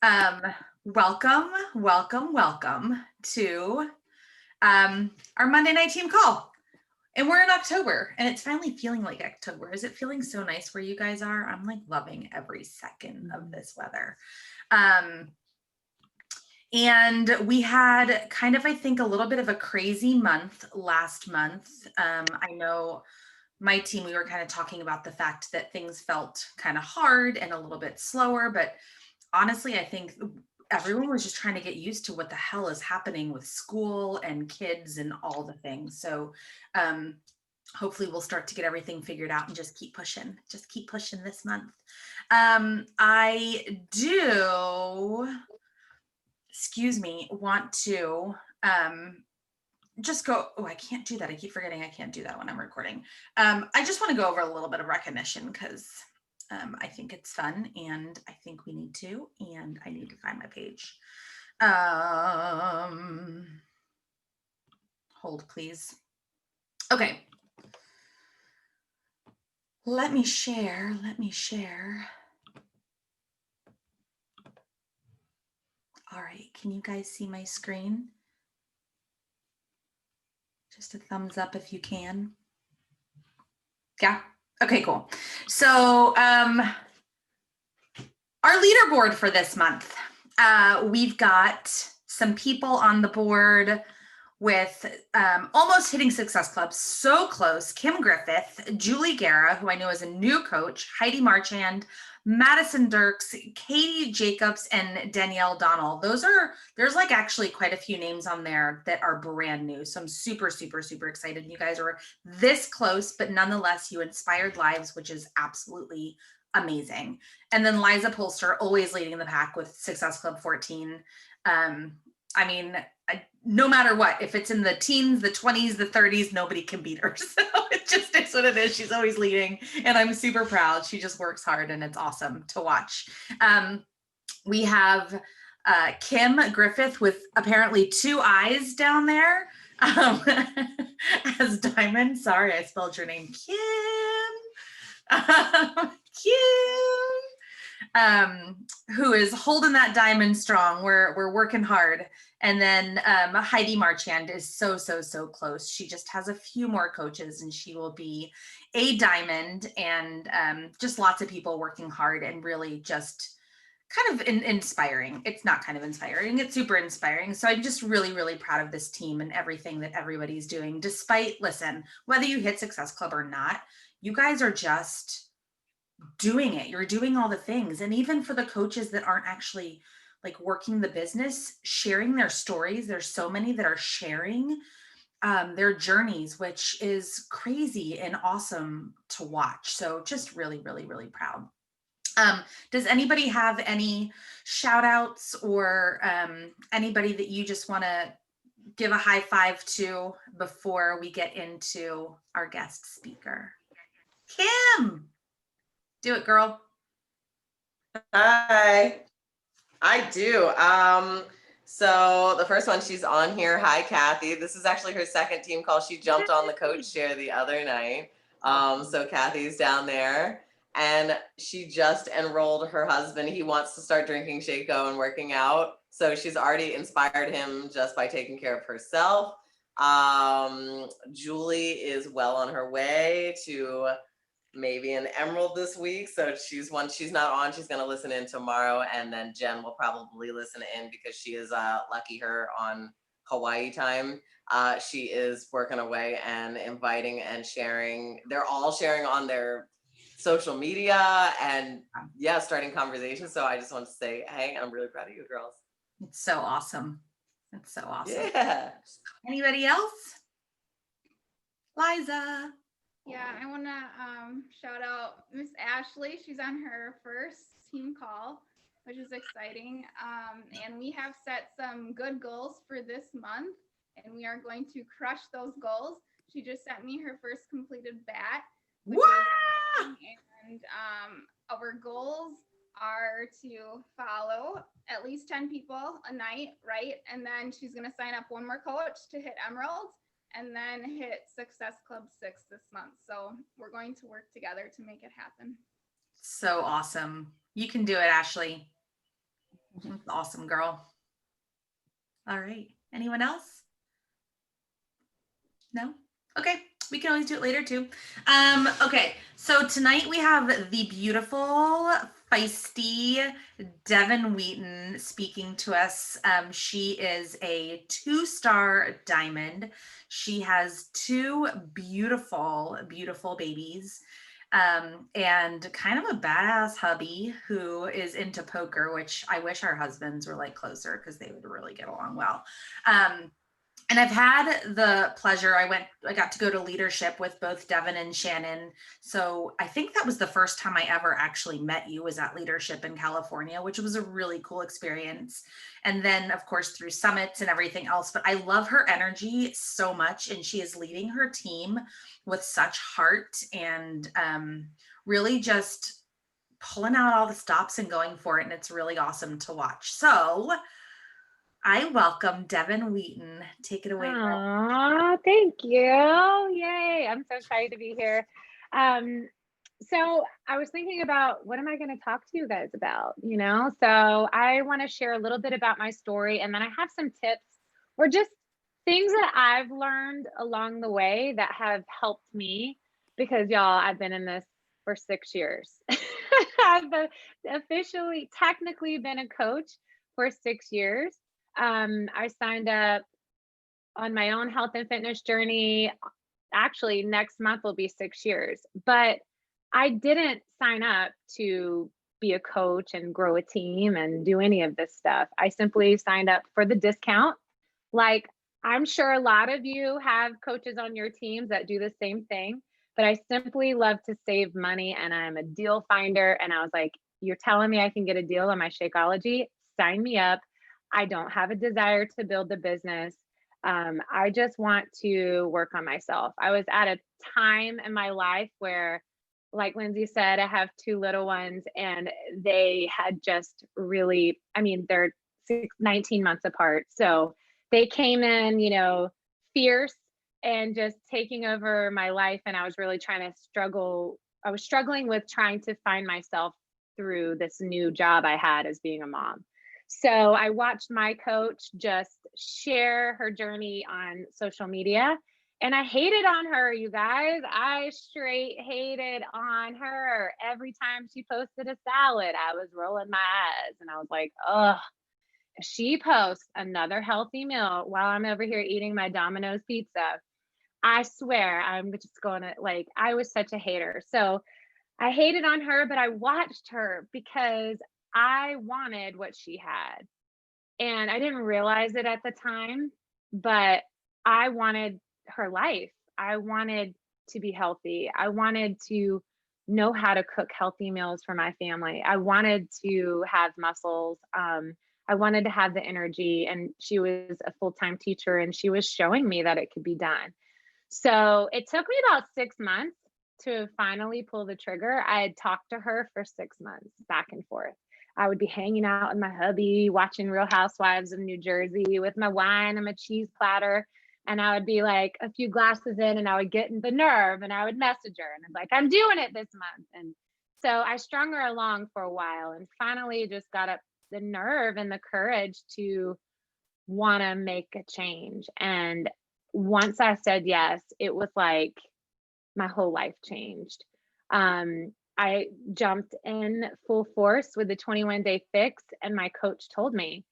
Um, welcome to our Monday night team call. And we're in October and it's finally feeling like October. Is it feeling so nice where you guys are? I'm like loving every second of this weather. And we had kind of, I think, a little bit of a crazy month last month. I know my team, we were kind of talking about the fact that things felt kind of hard and a little bit slower, but honestly, I think everyone was just trying to get used to what the hell is happening with school and kids and all the things. So hopefully we'll start to get everything figured out and just keep pushing this month. I do, want to just go, I can't do that. I keep forgetting I can't do that when I'm recording. I just want to go over a little bit of recognition because I think it's fun and I think we need to, and I need to find my page. Hold please. Okay. Let me share. All right, can you guys see my screen? Just a thumbs up if you can. Yeah, okay, cool. So our leaderboard for this month, we've got some people on the board with almost hitting Success Club, so close. Kim Griffith, Julie Guerra, who I know is a new coach, Heidi Marchand, Madison Dirks, Katie Jacobs, and Danielle Donnell. There's like actually quite a few names on there that are brand new. So I'm super excited. You guys are this close, but nonetheless, you inspired lives, which is absolutely amazing. And then Liza Polster, always leading the pack with Success Club 14. I mean, no matter what, if it's in the teens, the 20s, the 30s, nobody can beat her. So it just is what it is. She's always leading and I'm super proud. She just works hard and it's awesome to watch. We have Kim Griffith with apparently 2 eyes down there as Diamond. Sorry, I spelled your name. Kim. Who is holding that diamond strong. We're working hard. And then Heidi Marchand is so close. She just has a few more coaches and she will be a diamond, and just lots of people working hard and really just kind of inspiring. It's not kind of inspiring, it's super inspiring. So I'm just really proud of this team and everything that everybody's doing. Despite, listen, whether you hit Success Club or not, you guys are just doing it. You're doing all the things. And even for the coaches that aren't actually like working the business, sharing their stories, there's so many that are sharing their journeys, which is crazy and awesome to watch. So just really proud. Does anybody have any shout outs or anybody that you just want to give a high five to before we get into our guest speaker? Kim, do it, girl. Hi, I do. So the first one, she's on here. Hi, Kathy. This is actually her second team call. She jumped on the coach chair the other night. So Kathy's down there, and she just enrolled her husband. He wants to start drinking Shaco and working out. So she's already inspired him just by taking care of herself. Julie is well on her way to maybe an emerald this week. So she's not on, she's going to listen in tomorrow. And then Jen will probably listen in because she is lucky her on Hawaii time. She is working away and inviting and sharing. They're all sharing on their social media and starting conversations. So I just want to say, hey, I'm really proud of you girls. It's so awesome. It's so awesome. Yeah. Anybody else? Liza. Yeah, I want to shout out Miss Ashley. She's on her first team call, which is exciting. And we have set some good goals for this month, and we are going to crush those goals. She just sent me her first completed bat. And our goals are to follow at least 10 people a night, right? And then she's going to sign up one more coach to hit emeralds, and then hit Success Club 6 this month. So we're going to work together to make it happen. So awesome. You can do it, Ashley. Awesome, girl. All right. Anyone else? No? Okay. We can always do it later too. Okay. So tonight we have the beautiful, feisty Devon Wheaton speaking to us. She is a 2-star diamond. She has 2 beautiful, beautiful babies. And kind of a badass hubby who is into poker, which I wish our husbands were like closer because they would really get along well. And I've had the pleasure, I got to go to leadership with both Devon and Shannon. So I think that was the first time I ever actually met you, was at leadership in California, which was a really cool experience. And then of course through summits and everything else, but I love her energy so much. And she is leading her team with such heart and really just pulling out all the stops and going for it. And it's really awesome to watch. So I welcome Devon Wheaton. Take it away, girl. Aw, thank you. Yay. I'm so excited to be here. So I was thinking about, what am I going to talk to you guys about? So I want to share a little bit about my story, and then I have some tips or just things that I've learned along the way that have helped me, because y'all, I've been in this for 6 years. I've technically been a coach for 6 years. I signed up on my own health and fitness journey. Actually, next month will be 6 years, but I didn't sign up to be a coach and grow a team and do any of this stuff. I simply signed up for the discount. Like, I'm sure a lot of you have coaches on your teams that do the same thing, but I simply love to save money, and I'm a deal finder. And I was like, you're telling me I can get a deal on my Shakeology? Sign me up. I don't have a desire to build a business. I just want to work on myself. I was at a time in my life where, like Lindsay said, I have 2 little ones, and they had just really, they're 19 months apart. So they came in, fierce and just taking over my life. And I was really I was struggling with trying to find myself through this new job I had as being a mom. So I watched my coach just share her journey on social media, and I hated on her, you guys. I straight hated on her. Every time she posted a salad, I was rolling my eyes, and I was like, ugh. If she posts another healthy meal while I'm over here eating my Domino's pizza, I swear I'm just going to, like, I was such a hater. So I hated on her, but I watched her because I wanted what she had. And I didn't realize it at the time, but I wanted her life. I wanted to be healthy. I wanted to know how to cook healthy meals for my family. I wanted to have muscles. I wanted to have the energy. And she was a full-time teacher, and she was showing me that it could be done. So it took me about 6 months to finally pull the trigger. I had talked to her for 6 months back and forth. I would be hanging out with my hubby, watching Real Housewives of New Jersey with my wine and my cheese platter. And I would be like a few glasses in, and I would get in the nerve, and I would message her, and I'm like, I'm doing it this month. And so I strung her along for a while, and finally just got up the nerve and the courage to want to make a change. And once I said yes, it was like my whole life changed. I jumped in full force with the 21-day fix, and my coach told me,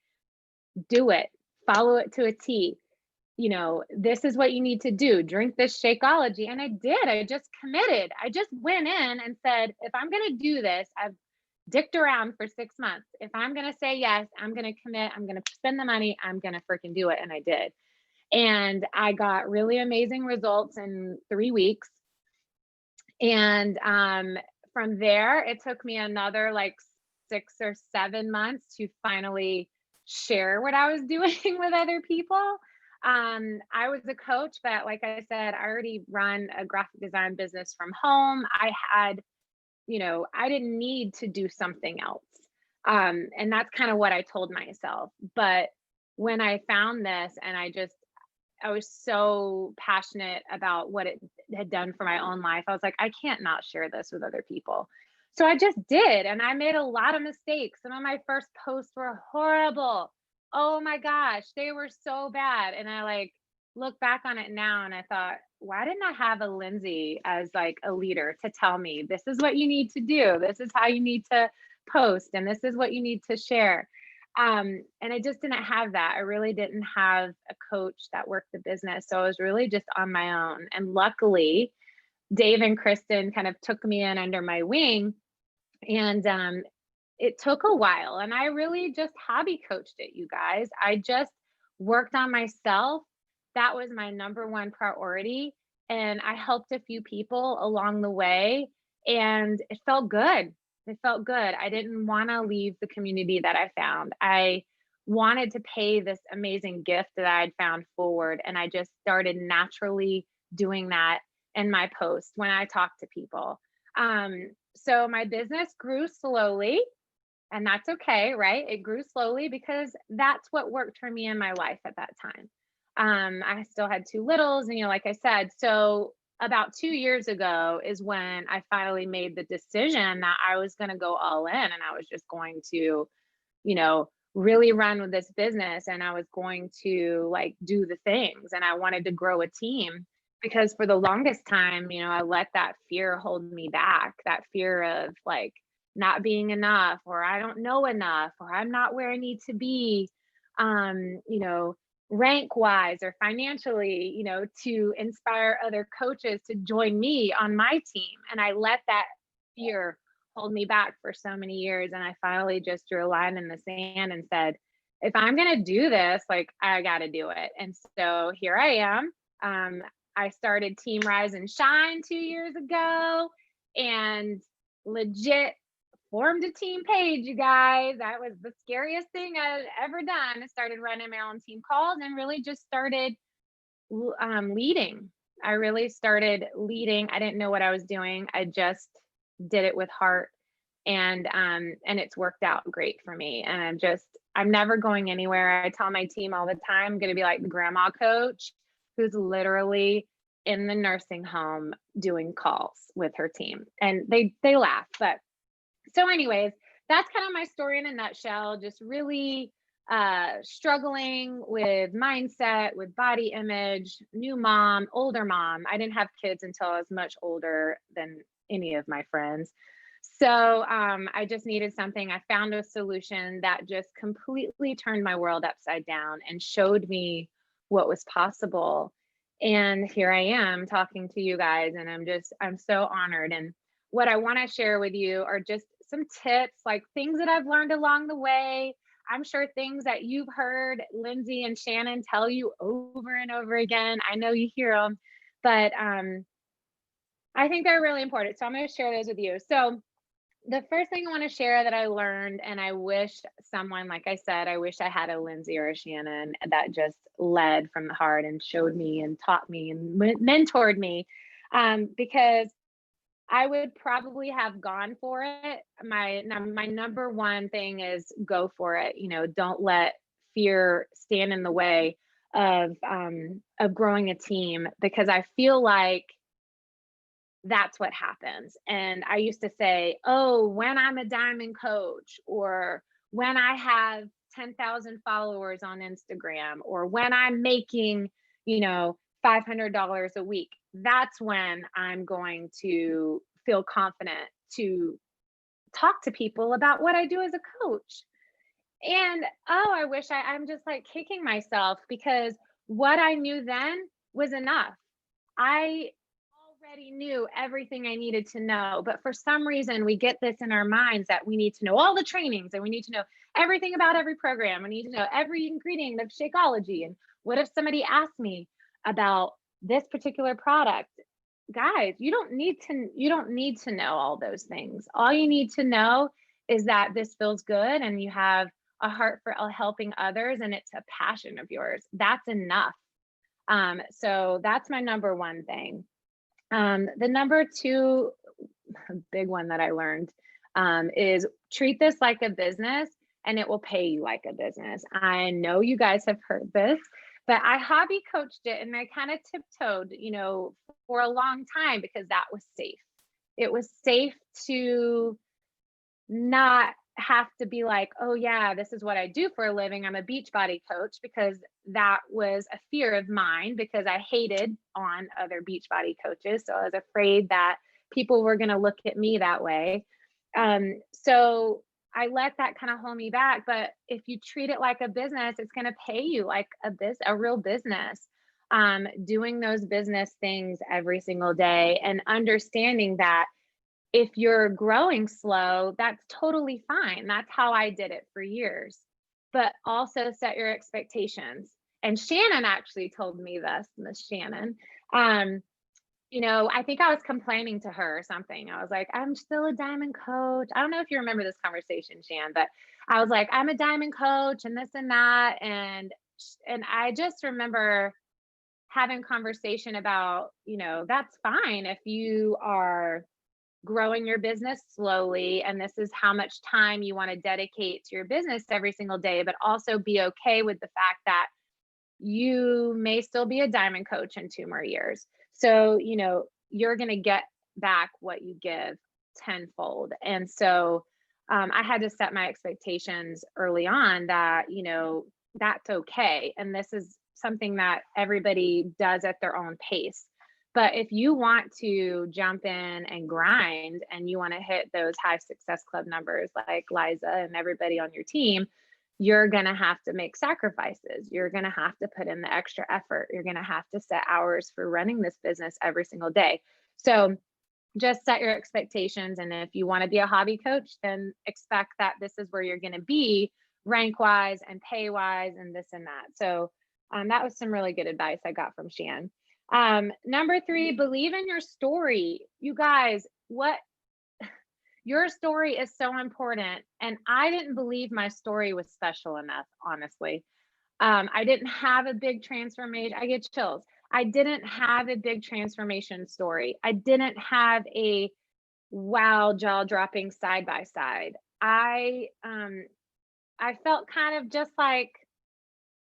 do it, follow it to a T. This is what you need to do. Drink this Shakeology. And I did. I just committed. I just went in and said, if I'm going to do this, I've dicked around for 6 months. If I'm going to say yes, I'm going to commit. I'm going to spend the money. I'm going to freaking do it. And I did. And I got really amazing results in 3 weeks. And from there, it took me another like 6 or 7 months to finally share what I was doing with other people. I was a coach, but like I said, I already run a graphic design business from home. I had, I didn't need to do something else. And that's kind of what I told myself. But when I found this, and I was so passionate about what it had done for my own life, I was like, I can't not share this with other people. So I just did, and I made a lot of mistakes. Some of my first posts were horrible. Oh my gosh, they were so bad. And I like look back on it now and I thought, why didn't I have a Lindsay as like a leader to tell me this is what you need to do? This is how you need to post, and this is what you need to share. And I just didn't have that. I really didn't have a coach that worked the business. So I was really just on my own. And luckily, Dave and Kristen kind of took me in under my wing, and it took a while, and I really just hobby coached it, you guys. I just worked on myself. That was my number one priority, and I helped a few people along the way, and it felt good. It felt good. I didn't want to leave the community that I found. I wanted to pay this amazing gift that I had found forward, and I just started naturally doing that in my posts when I talk to people. So my business grew slowly, and that's okay, right? It grew slowly because that's what worked for me in my life at that time. I still had two littles, and like I said, so about 2 years ago is when I finally made the decision that I was going to go all in, and I was just going to, really run with this business, and I was going to like do the things, and I wanted to grow a team. Because for the longest time, I let that fear hold me back, that fear of like not being enough, or I don't know enough, or I'm not where I need to be, rank wise or financially, to inspire other coaches to join me on my team. And I let that fear hold me back for so many years. And I finally just drew a line in the sand and said, if I'm going to do this, like I got to do it. And so here I am. I started Team Rise and Shine 2 years ago, and legit formed a team page, you guys. That was the scariest thing I've ever done. I started running my own team calls and really just started leading. I really started leading. I didn't know what I was doing. I just did it with heart, and it's worked out great for me. And I'm never going anywhere. I tell my team all the time, I'm going to be like the grandma coach who's literally in the nursing home doing calls with her team. And they laugh. But so anyways, that's kind of my story in a nutshell. Just really struggling with mindset, with body image, new mom, older mom. I didn't have kids until I was much older than any of my friends. So I just needed something. I found a solution that just completely turned my world upside down and showed me what was possible. And here I am talking to you guys, and I'm so honored. And what I want to share with you are just some tips, like things that I've learned along the way. I'm sure things that you've heard Lindsay and Shannon tell you over and over again. I know you hear them, but I think they're really important. So I'm going to share those with you. So the first thing I want to share that I learned, and I wish someone, like I said, I wish I had a Lindsay or a Shannon that just led from the heart and showed me and taught me and mentored me, because I would probably have gone for it. My number one thing is go for it. Don't let fear stand in the way of growing a team, because I feel like that's what happens. And I used to say, oh, when I'm a diamond coach, or when I have 10,000 followers on Instagram, or when I'm making, $500 a week, that's when I'm going to feel confident to talk to people about what I do as a coach. And I wish I'm just like kicking myself, because what I knew then was enough. I already knew everything I needed to know, but for some reason we get this in our minds that we need to know all the trainings, and we need to know everything about every program. We need to know every ingredient of Shakeology. And what if somebody asked me about this particular product? Guys, you don't need to know all those things. All you need to know is that this feels good, and you have a heart for helping others, and it's a passion of yours. That's enough. So that's my number one thing. The number two big one that I learned is treat this like a business, and it will pay you like a business. I know you guys have heard this, but I hobby coached it, and I kind of tiptoed, for a long time, because that was safe. It was safe to not have to be like, oh yeah, this is what I do for a living. I'm a Beachbody coach, because that was a fear of mine, because I hated on other Beachbody coaches. So I was afraid that people were going to look at me that way. So I let that kind of hold me back. But if you treat it like a business, it's going to pay you like a real business. Doing those business things every single day, and understanding that if you're growing slow, that's totally fine. That's how I did it for years. But also set your expectations. And Shannon actually told me this, Miss Shannon. I think I was complaining to her or something. I was like, I'm still a diamond coach. I don't know if you remember this conversation, Shan, but I was like, I'm a diamond coach and this and that. And I just remember having conversation about, that's fine if you are growing your business slowly, and this is how much time you want to dedicate to your business every single day, but also be okay with the fact that you may still be a diamond coach in 2 more years. So, you're going to get back what you give tenfold. And so I had to set my expectations early on that, that's okay. And this is something that everybody does at their own pace. But if you want to jump in and grind, and you want to hit those high success club numbers like Liza and everybody on your team, you're going to have to make sacrifices. You're going to have to put in the extra effort. You're going to have to set hours for running this business every single day. So just set your expectations. And if you want to be a hobby coach, then expect that this is where you're going to be rank wise and pay wise and this and that. So that was some really good advice I got from Shan. Number 3, believe in your story. You guys, your story is so important. And I didn't believe my story was special enough, honestly. I didn't have a big transformation. I get chills. I didn't have a big transformation story. I didn't have a wow, jaw dropping side by side. I felt kind of just like,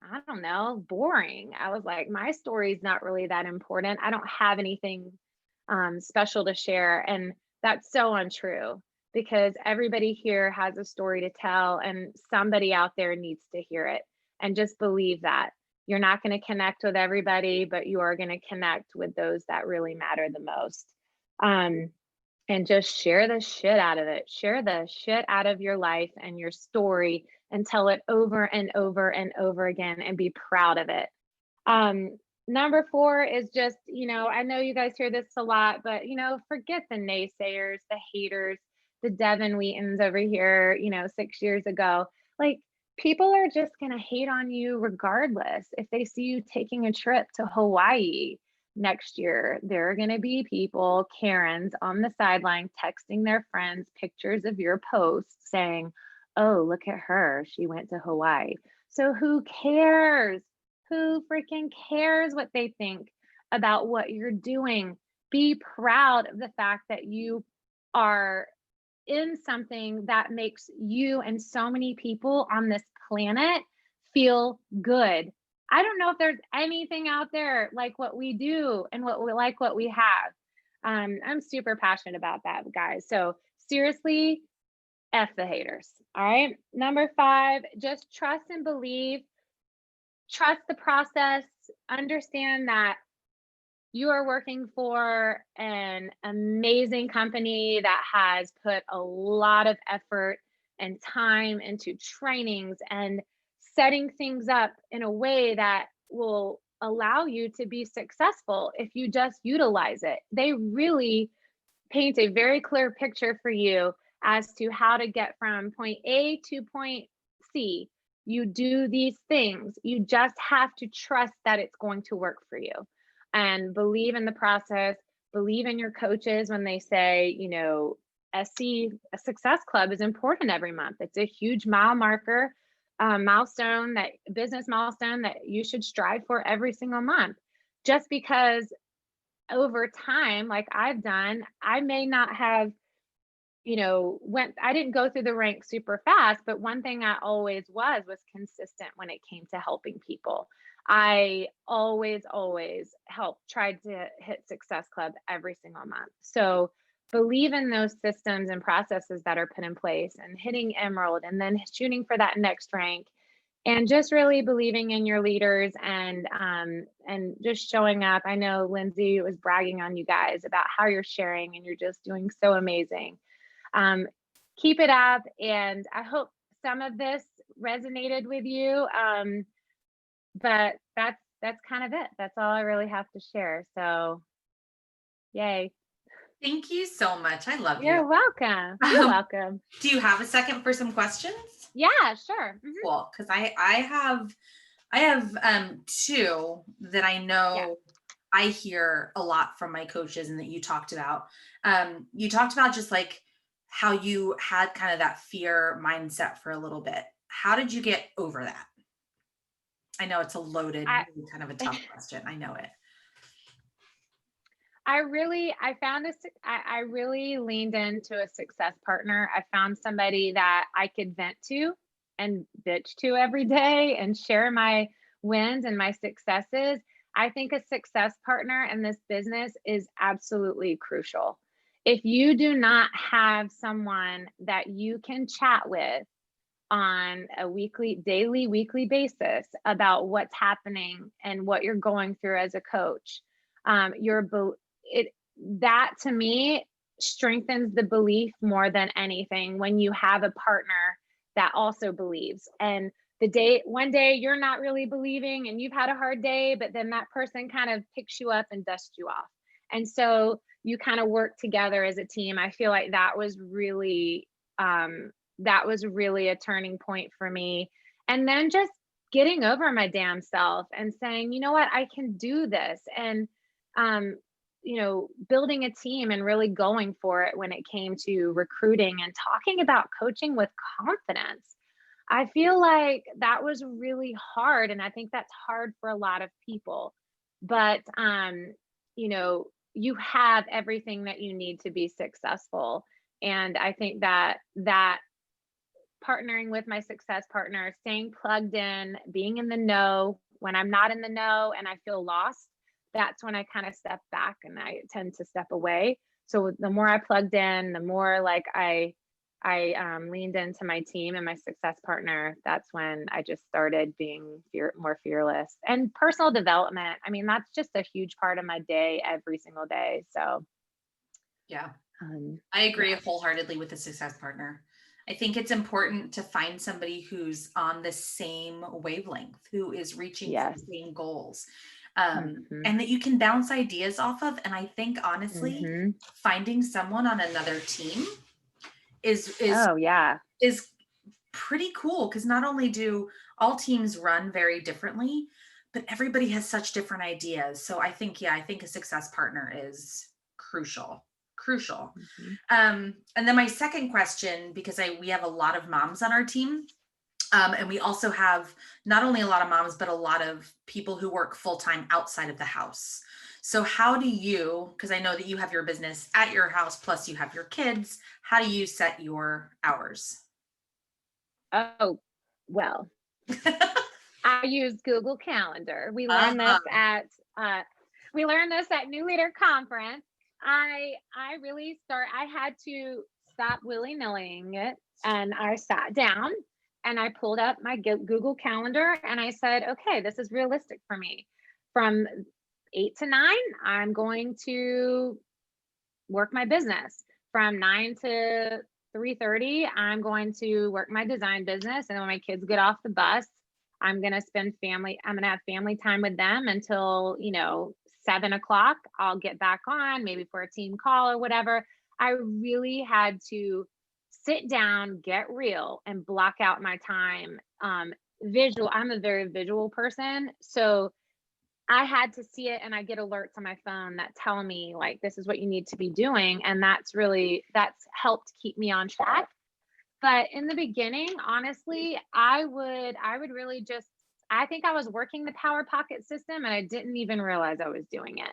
I don't know, boring. I was like, my story's not really that important. I don't have anything special to share. And that's so untrue, because everybody here has a story to tell, and somebody out there needs to hear it. And just believe that you're not going to connect with everybody, but you are going to connect with those that really matter the most. And just share the shit out of it. Share the shit out of your life and your story, and tell it over and over and over again, and be proud of it. Number 4 is just, I know you guys hear this a lot, but, forget the naysayers, the haters, the Devon Wheatons over here, 6 years ago. Like, people are just going to hate on you regardless. If they see you taking a trip to Hawaii next year, there are going to be people, Karens, on the sideline texting their friends pictures of your posts saying, oh, look at her, she went to Hawaii. So who cares? Who freaking cares what they think about what you're doing? Be proud of the fact that you are in something that makes you and so many people on this planet feel good. I don't know if there's anything out there like what we do and what we have. I'm super passionate about that, guys. So seriously, F the haters. All right. Number 5, just trust and believe. Trust the process. Understand that you are working for an amazing company that has put a lot of effort and time into trainings and setting things up in a way that will allow you to be successful if you just utilize it. They really paint a very clear picture for you as to how to get from point A to point C. You do these things. You just have to trust that it's going to work for you, and believe in the process. Believe in your coaches when they say, SC, a success club, is important every month. It's a huge milestone, business milestone that you should strive for every single month. Just because over time, like I've done, I may not have, I didn't go through the ranks super fast, but one thing I always was consistent when it came to helping people. I always tried to hit Success Club every single month. So believe in those systems and processes that are put in place, and hitting emerald and then shooting for that next rank, and just really believing in your leaders, and just showing up. I know Lindsay was bragging on you guys about how you're sharing, and you're just doing so amazing. Keep it up, and I hope some of this resonated with you. But that's kind of it. That's all I really have to share. So yay. Thank you so much. I love You're you. welcome. You're welcome. Do you have a second for some questions? Yeah, sure. Mhm. Cool. Because I have two that I know Yeah. I hear a lot from my coaches and that you talked about. You talked about just like how you had kind of that fear mindset for a little bit. How did you get over that? I know it's a loaded, I kind of a tough question. I know it. I really leaned into a success partner. I found somebody that I could vent to and bitch to every day and share my wins and my successes. I think a success partner in this business is absolutely crucial. If you do not have someone that you can chat with on a weekly basis about what's happening and what you're going through as a coach, it that to me strengthens the belief more than anything, when you have a partner that also believes. And one day you're not really believing and you've had a hard day, but then that person kind of picks you up and dusts you off, and so you kind of work together as a team. I feel like that was really a turning point for me. And then just getting over my damn self and saying, you know what, I can do this. And building a team and really going for it when it came to recruiting and talking about coaching with confidence. I feel like that was really hard. And I think that's hard for a lot of people. But, you have everything that you need to be successful. And I think that partnering with my success partner, staying plugged in, being in the know when I'm not in the know and I feel lost, that's when I kind of step back and I tend to step away. So the more I plugged in, the more like I leaned into my team and my success partner. That's when I just started being more fearless. And personal development, I mean, that's just a huge part of my day every single day. So yeah, I agree yeah. wholeheartedly with the success partner. I think it's important to find somebody who's on the same wavelength, who is reaching for Yes. the same goals, Mhm. and that you can bounce ideas off of. And I think honestly, Mhm. finding someone on another team is Oh yeah. is pretty cool, because not only do all teams run very differently, but everybody has such different ideas. So I think a success partner is crucial. Mhm. And then my second question, because we have a lot of moms on our team, and we also have not only a lot of moms, but a lot of people who work full-time outside of the house. So how do you, because I know that you have your business at your house, plus you have your kids, how do you set your hours? Oh, well, I use Google Calendar. We learned this at New Leader Conference. I had to stop willy-nillying it, and I sat down and I pulled up my Google Calendar and I said, okay, this is realistic for me. From 8 to 9, I'm going to work my business. From 9 to 3:30, I'm going to work my design business. And when my kids get off the bus, I'm going to have family time with them until, 7 o'clock. I'll get back on, maybe for a team call or whatever. I really had to sit down, get real, and block out my time. I'm a very visual person. So I had to see it, and I get alerts on my phone that tell me like, this is what you need to be doing. And that's helped keep me on track. But in the beginning, honestly, I would really I think I was working the Power Pocket system and I didn't even realize I was doing it.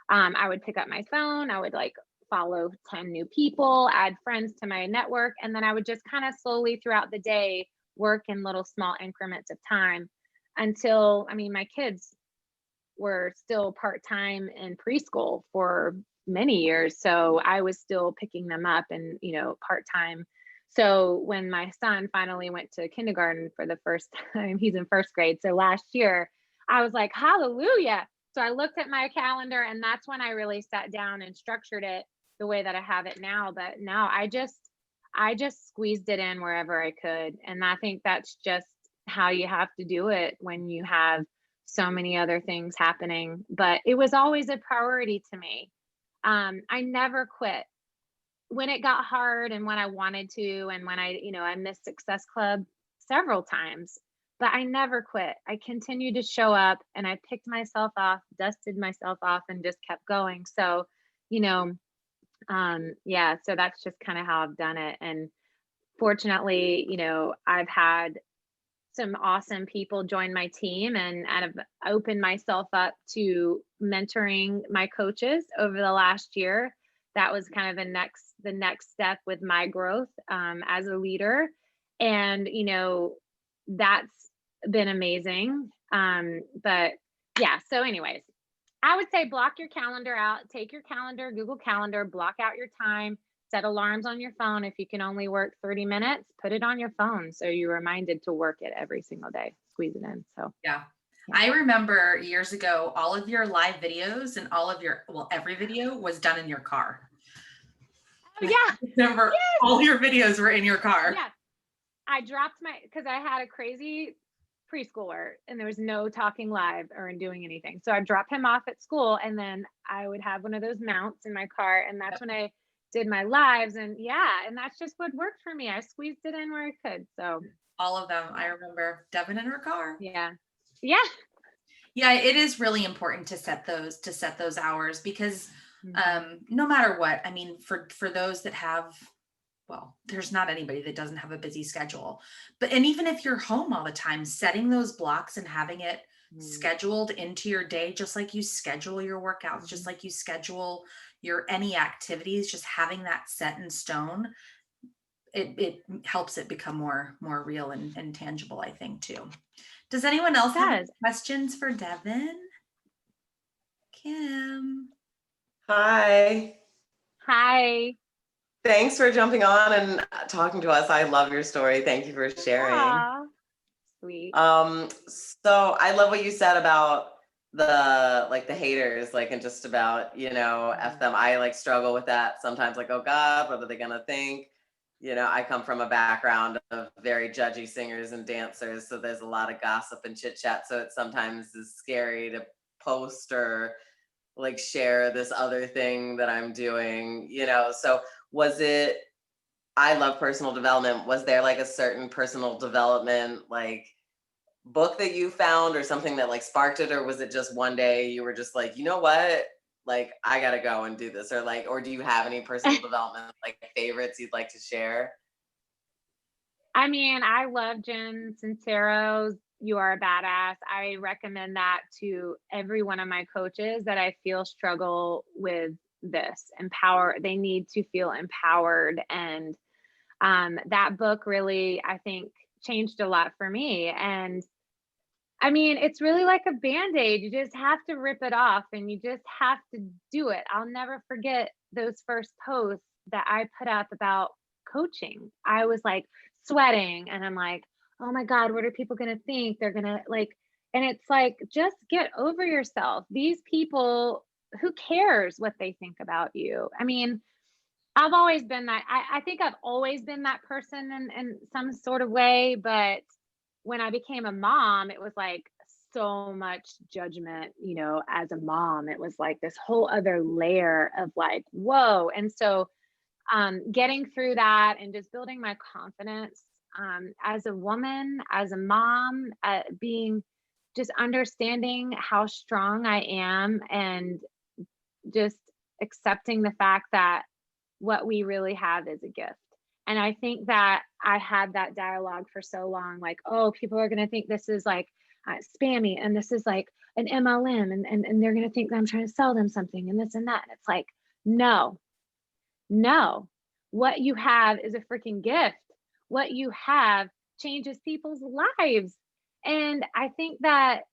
I would pick up my phone, I would like follow 10 new people, add friends to my network, and then I would just kind of slowly throughout the day work in little small increments of time until, my kids were still part-time in preschool for many years. So I was still picking them up and, part-time. So when my son finally went to kindergarten for the first time, he's in first grade. So last year I was like, hallelujah. So I looked at my calendar, and that's when I really sat down and structured it the way that I have it now. But now I just squeezed it in wherever I could. And I think that's just how you have to do it when you have so many other things happening. But it was always a priority to me. I never quit when it got hard and when I wanted to, and when I missed Success Club several times, but I never quit. I continued to show up, and I picked myself off, dusted myself off, and just kept going. So, you know, yeah, so that's just kind of how I've done it. And fortunately, I've had some awesome people join my team, and I've opened myself up to mentoring my coaches over the last year. That was kind of the next step with my growth as a leader. And that's been amazing. But yeah, so anyways, I would say block your calendar out, take your calendar, Google Calendar, block out your time, set alarms on your phone. If you can only work 30 minutes, put it on your phone so you're reminded to work it every single day. Squeeze it in. So Yeah. Yeah. I remember years ago, all of your live videos and every video was done in your car. oh, yeah, Remember, all your videos were in your car. yeah. I dropped because I had a crazy preschooler and there was no talking live or doing anything. So I dropped him off at school, and then I would have one of those mounts in my car, and that's when I did my lives. And and that's just what worked for me. I squeezed it in where I could. So All of them. I remember Devon in her car. yeah. Yeah, it is really important to set those hours, because Mhm. no matter what, I mean, for those that have, well, there's not anybody that doesn't have a busy schedule. And even if you're home all the time, setting those blocks and having it scheduled into your day, just like you schedule your workouts, just like you schedule your any activities, just having that set in stone, it helps it become more real and tangible, I think, too. Does anyone else have any Does. questions for Devon? Kim? Hi. Hi. Thanks for jumping on and talking to us. I love your story. Thank you for sharing. Aw, sweet. So I love what you said about the haters, and just about, F them. I struggle with that sometimes, oh God, what are they gonna think? I come from a background of very judgy singers and dancers, so there's a lot of gossip and chit chat. So it sometimes is scary to post or share this other thing that I'm doing, So was it, I love personal development. Was there a certain personal development book that you found or something that sparked it, or was it just one day you were just you know what? I gotta go and do this, or do you have any personal development favorites you'd like to share? I mean, I love Jen Sincero's You Are a Badass. I recommend that to every one of my coaches that I feel struggle with this. They need to feel empowered. And that book really, I think, changed a lot for me. And I mean, it's really like a Band-Aid. You just have to rip it off, and you just have to do it. I'll never forget those first posts that I put up about coaching. I was sweating, and I'm like, oh my God, what are people going to think? They're going to and it's just get over yourself. These people, who cares what they think about you? I mean, I've always been that. I think I've always been that person in some sort of way. But when I became a mom, it was so much judgment, as a mom. It was this whole other layer of whoa. And so getting through that and just building my confidence as a woman, as a mom, being just understanding how strong I am, and just accepting the fact that what we really have is a gift. And I think that I had that dialogue for so long, oh, people are going to think this is spammy, and this is an MLM, and they're going to think that I'm trying to sell them something and this and that. And it's no, what you have is a freaking gift. What you have changes people's lives. And I think that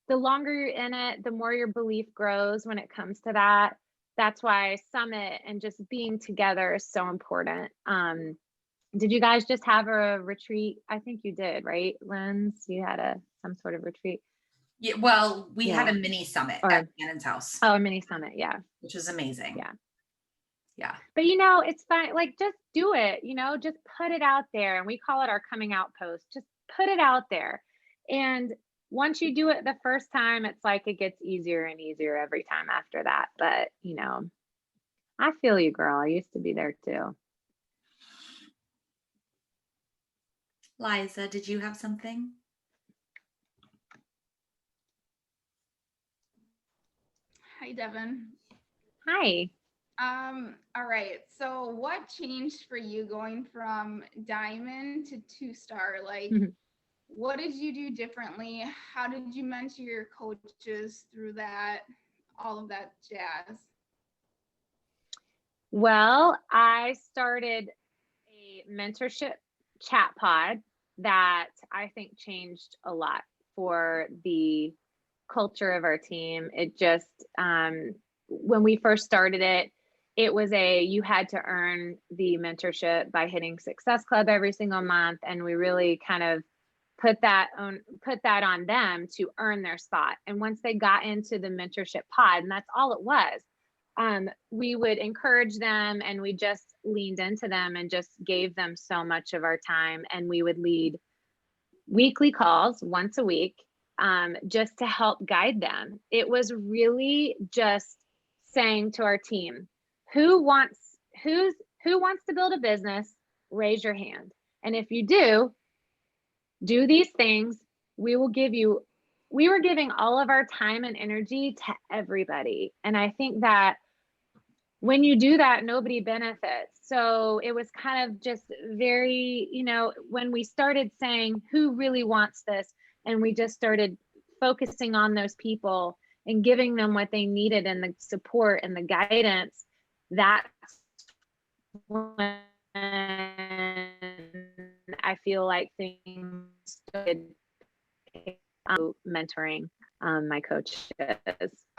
the longer you're in it, the more your belief grows when it comes to that. that's why Summit and just being together is so important. Did you guys just have a retreat? I think you did, right, Linz? You had some sort of retreat. Yeah, well, we had Yeah. a mini summit Or- at Shannon's house, Oh, a mini summit, yeah. which was amazing. Yeah. Yeah. But you know, it's fine. Like, just do it, you know, just put it out there. And we call it our coming out post. Just put it out there. And once you do it the first time, it's like it gets easier and easier every time after that. But, you know, I feel you, girl. I used to be there too. Liza, did you have something? Hi, Devon. Hi. All right. So what changed for you going from diamond to 2-star? Like, what did you do differently? How did you mentor your coaches through that? All of that jazz. Well, I started a mentorship chat pod that I think changed a lot for the culture of our team. It just, when we first started it, it was you had to earn the mentorship by hitting Success Club every single month. And we really kind of put that on them to earn their spot. And once they got into the mentorship pod, and that's all it was, we would encourage them, and we just leaned into them and just gave them so much of our time. And we would lead weekly calls once a week, just to help guide them. It was really just saying to our team, who wants to build a business? Raise your hand. And if you do these things, we were giving all of our time and energy to everybody. And I think that when you do that, nobody benefits. So it was kind of just very, you know, when we started saying who really wants this, and we just started focusing on those people and giving them what they needed and the support and the guidance, that's when I feel like things started mentoring my coaches.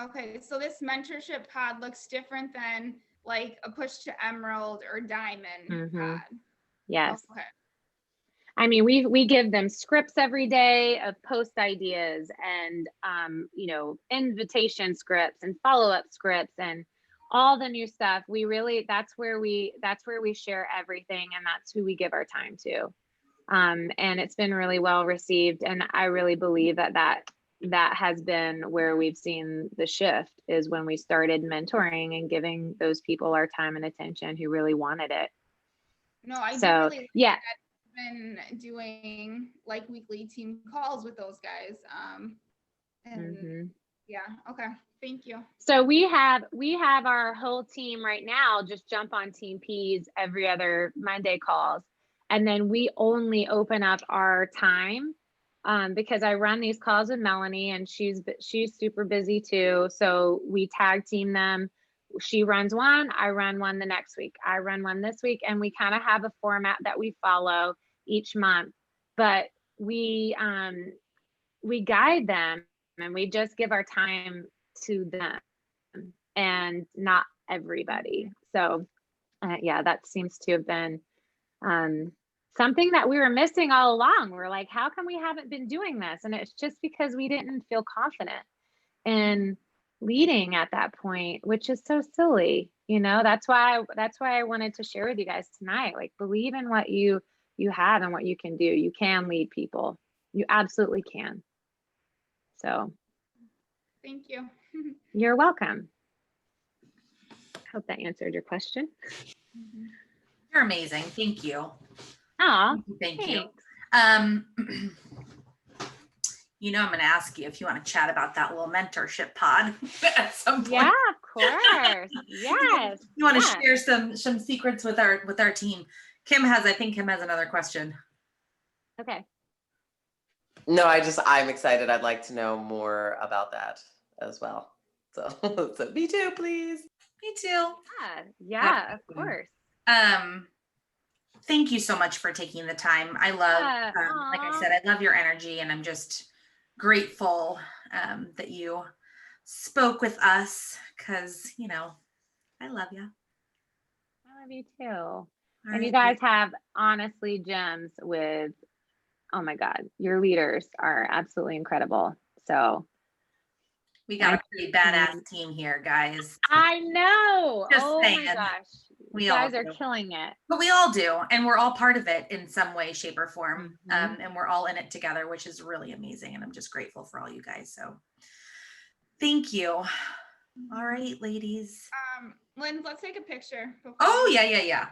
Okay, so this mentorship pod looks different than like a push to emerald or diamond pod. Yes. Okay. I mean, we give them scripts every day of post ideas and, you know, invitation scripts and follow-up scripts and all the new stuff. That's where we share everything, and that's who we give our time to. And it's been really well received. And I really believe that has been where we've seen the shift, is when we started mentoring and giving those people our time and attention who really wanted it. No, I So, do really like yeah. that you've been doing like weekly team calls with those guys. And yeah, okay. Thank you. So we have our whole team right now just jump on Team P's every other Monday calls. And then we only open up our time because I run these calls with Melanie, and she's super busy too. So we tag team them. She runs one, I run one the next week, I run one this week, and we kind of have a format that we follow each month. But we guide them, and we just give our time to them and not everybody. So yeah, that seems to have been something that we were missing all along. We're like, how come we haven't been doing this? And it's just because we didn't feel confident in leading at that point, which is so silly. You know, that's why I wanted to share with you guys tonight. Like, believe in what you have and what you can do. You can lead people. You absolutely can. So Thank you. you're welcome. Hope that answered your question. You're amazing. Thank you. Oh, Thank thanks. you. You know, I'm going to ask you if you want to chat about that little mentorship pod at some point. Yeah, of course. Yes. You want to share some secrets with our team. I think Kim has another question. Okay. No, I'm excited. I'd like to know more about that as well. So, so me too, please. Me too. Yeah, of course. Thank you so much for taking the time. I love, like I said, I love your energy, and I'm just grateful that you spoke with us, because, you know, I love you. I love you too. All And you right. guys have honestly gems with, oh my God, your leaders are absolutely incredible. So We got a pretty badass team here, guys. I know. Just Oh my saying. gosh. We You all guys are do. killing it. But we all do, and we're all part of it in some way, shape, or form. Mhm. And we're all in it together, which is really amazing. And I'm just grateful for all you guys. So thank you. All right, ladies. Lynn, let's take a picture. Oh, yeah.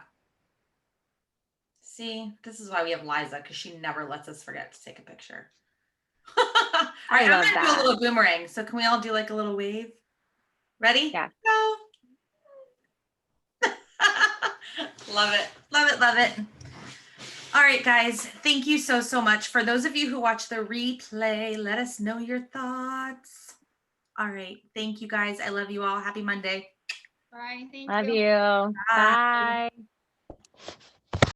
See, this is why we have Liza, because she never lets us forget to take a picture. All right, I'm love gonna do a that. little boomerang. So can we all do like a little wave? Ready? Yeah. Go. Love it. Love it. Love it. All right, guys. Thank you so much. For those of you who watch the replay, let us know your thoughts. All right. Thank you, guys. I love you all. Happy Monday. Bye. Thank Love you. you. Bye. Bye.